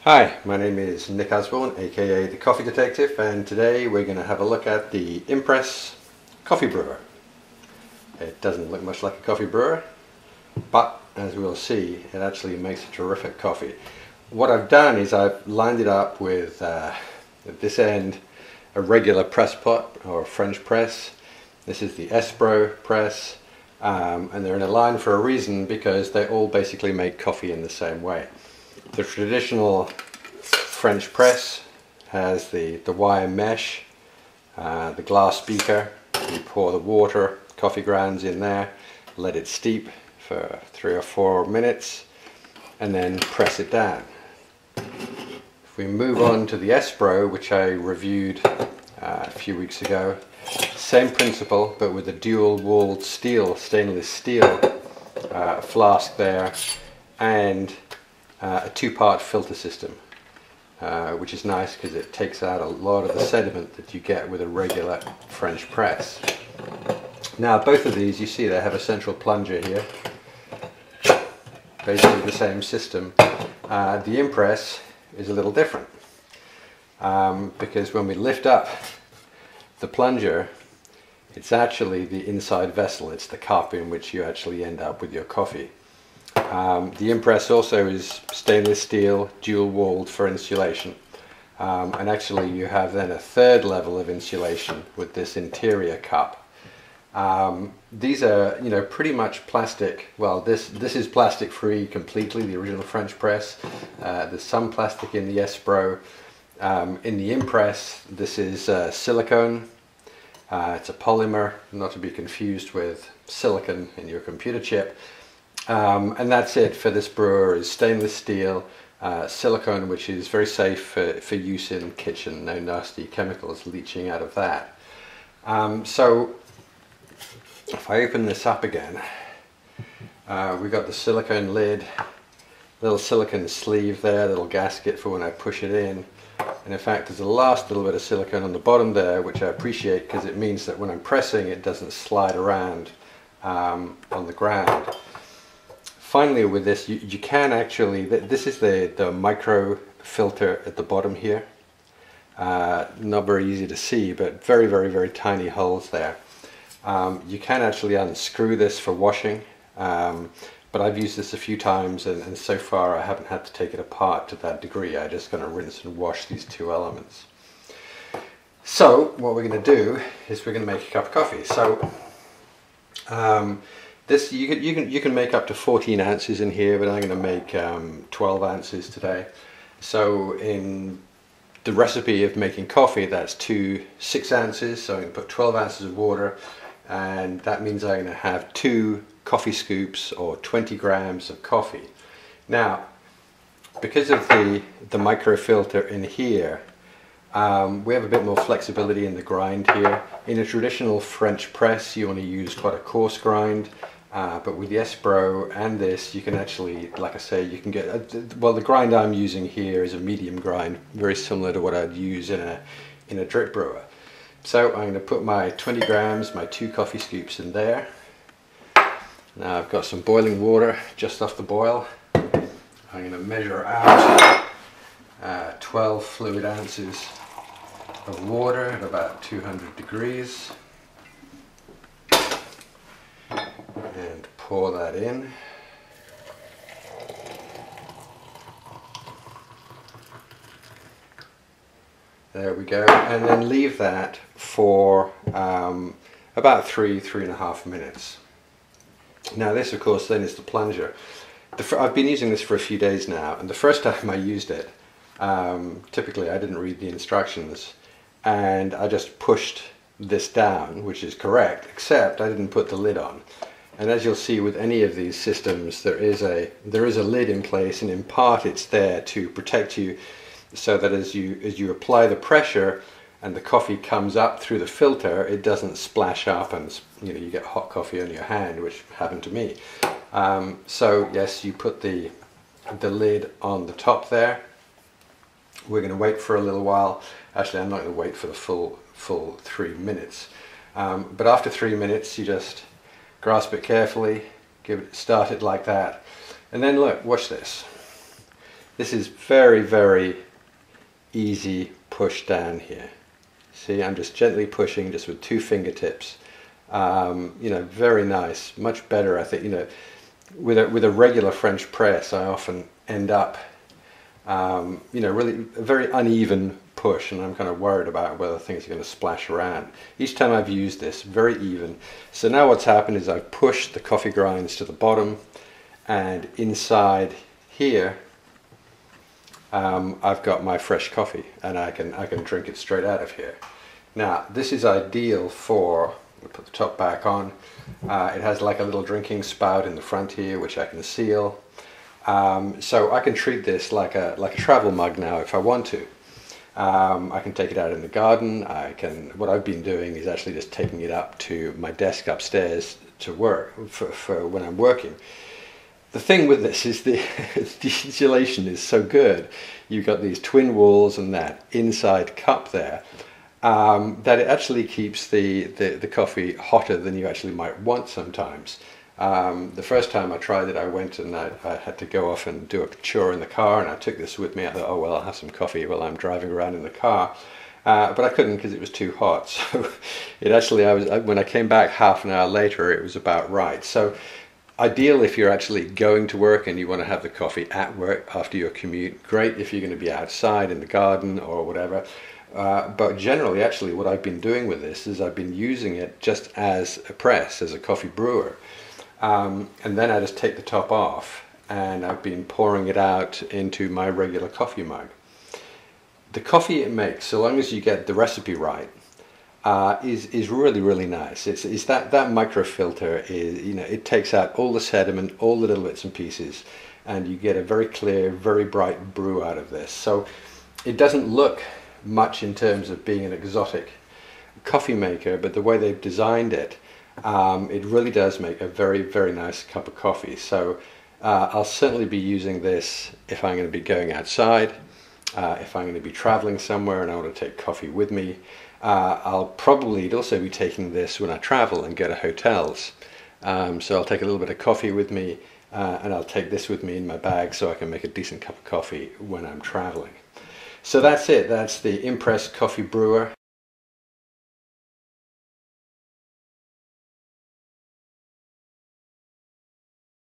Hi, my name is Nick Osborne, aka the Coffee Detective, and today we're going to have a look at the Impress coffee brewer. It doesn't look much like a coffee brewer, but as we'll see, it actually makes a terrific coffee. What I've done is I've lined it up with, at this end, a regular press pot or French press. This is the Espresso press, and they're in a line for a reason because they all basically make coffee in the same way. The traditional French press has the wire mesh, the glass beaker. You pour the water, coffee grounds in there, let it steep for 3 or 4 minutes, and then press it down. If we move on to the Espresso, which I reviewed a few weeks ago, same principle but with a dual-walled stainless steel flask there, and a 2-part filter system, which is nice because it takes out a lot of the sediment that you get with a regular French press. Now both of these, you see they have a central plunger here, basically the same system. The Impress is a little different because when we lift up the plunger, it's actually the inside vessel, it's the cup in which you actually end up with your coffee. The Impress also is stainless steel, dual-walled for insulation, and actually you have then a 3rd level of insulation with this interior cup. These are, pretty much plastic. Well, this is plastic free completely, the original French press. There's some plastic in the Espresso. In the Impress, this is silicone. It's a polymer, not to be confused with silicon in your computer chip. And that's it for this brewer, is stainless steel, silicone, which is very safe for use in the kitchen, no nasty chemicals leaching out of that. So if I open this up again, we've got the silicone lid, little silicone sleeve there, little gasket for when I push it in. And in fact there's a last little bit of silicone on the bottom there, which I appreciate because it means that when I'm pressing it doesn't slide around on the ground. Finally with this, you can actually, this is the micro filter at the bottom here. Not very easy to see, but very, very, very tiny holes there. You can actually unscrew this for washing, but I've used this a few times and so far I haven't had to take it apart to that degree. I'm just going to rinse and wash these 2 elements. So what we're going to do is we're going to make a cup of coffee. So this you can make up to 14 ounces in here, but I'm going to make 12 ounces today. So in the recipe of making coffee, that's 6 ounces. So I'm going to put 12 ounces of water, and that means I'm going to have 2 coffee scoops or 20 grams of coffee. Now, because of the microfilter in here, we have a bit more flexibility in the grind here. In a traditional French press, you only use quite a coarse grind. But with the Espresso and this, you can actually, like I say, you can get, well, the grind I'm using here is a medium grind, very similar to what I'd use in a drip brewer. So I'm going to put my 20 grams, my 2 coffee scoops in there. Now I've got some boiling water just off the boil. I'm going to measure out 12 fluid ounces of water at about 200 degrees. And pour that in. There we go, and then leave that for about 3.5 minutes. Now this of course then is the plunger. I've been using this for a few days now, and the first time I used it, typically I didn't read the instructions and I just pushed this down, which is correct, except I didn't put the lid on. And as you'll see with any of these systems, there is a lid in place, and in part it's there to protect you so that as you apply the pressure and the coffee comes up through the filter, it doesn't splash up and you get hot coffee on your hand, which happened to me. So yes, you put the lid on the top there. We're going to wait for a little while. Actually, I'm not going to wait for the full 3 minutes. But after 3 minutes, you just grasp it carefully, start it like that, and then look, watch this. This is very, very easy push down here. See, I'm just gently pushing just with 2 fingertips. You know, very nice, much better, I think. You know, with a regular French press, I often end up, you know, really a very uneven push, and I'm kind of worried about whether things are going to splash around. Each time I've used this, very even. So now what's happened is I've pushed the coffee grinds to the bottom, and inside here I've got my fresh coffee, and I can drink it straight out of here. Now this is ideal for, I'll put the top back on. It has like a little drinking spout in the front here, which I can seal. So I can treat this like a travel mug now if I want to. I can take it out in the garden. What I've been doing is actually just taking it up to my desk upstairs to work for when I'm working. The thing with this is the insulation is so good. You've got these twin walls and that inside cup there, that it actually keeps the coffee hotter than you actually might want sometimes. The first time I tried it, I went and I had to go off and do a chore in the car, and I took this with me. I thought, oh well, I'll have some coffee while I'm driving around in the car. But I couldn't because it was too hot. So it actually, when I came back half an hour later, it was about right. So ideal if you're actually going to work and you want to have the coffee at work after your commute. Great if you're going to be outside in the garden or whatever. But generally, actually, what I've been doing with this is I've been using it just as a press, as a coffee brewer. And then I just take the top off, and I've been pouring it out into my regular coffee mug. The coffee it makes, so long as you get the recipe right, is really, really nice. It's that microfilter is, you know, it takes out all the sediment, all the little bits and pieces, and you get a very clear, very bright brew out of this. So it doesn't look much in terms of being an exotic coffee maker, but the way they've designed it, it really does make a very, very nice cup of coffee. So I'll certainly be using this if I'm going to be going outside, if I'm going to be traveling somewhere and I want to take coffee with me. I'll probably also be taking this when I travel and go to hotels. So I'll take a little bit of coffee with me, and I'll take this with me in my bag so I can make a decent cup of coffee when I'm traveling. So that's it. That's the Impress Coffee Brewer.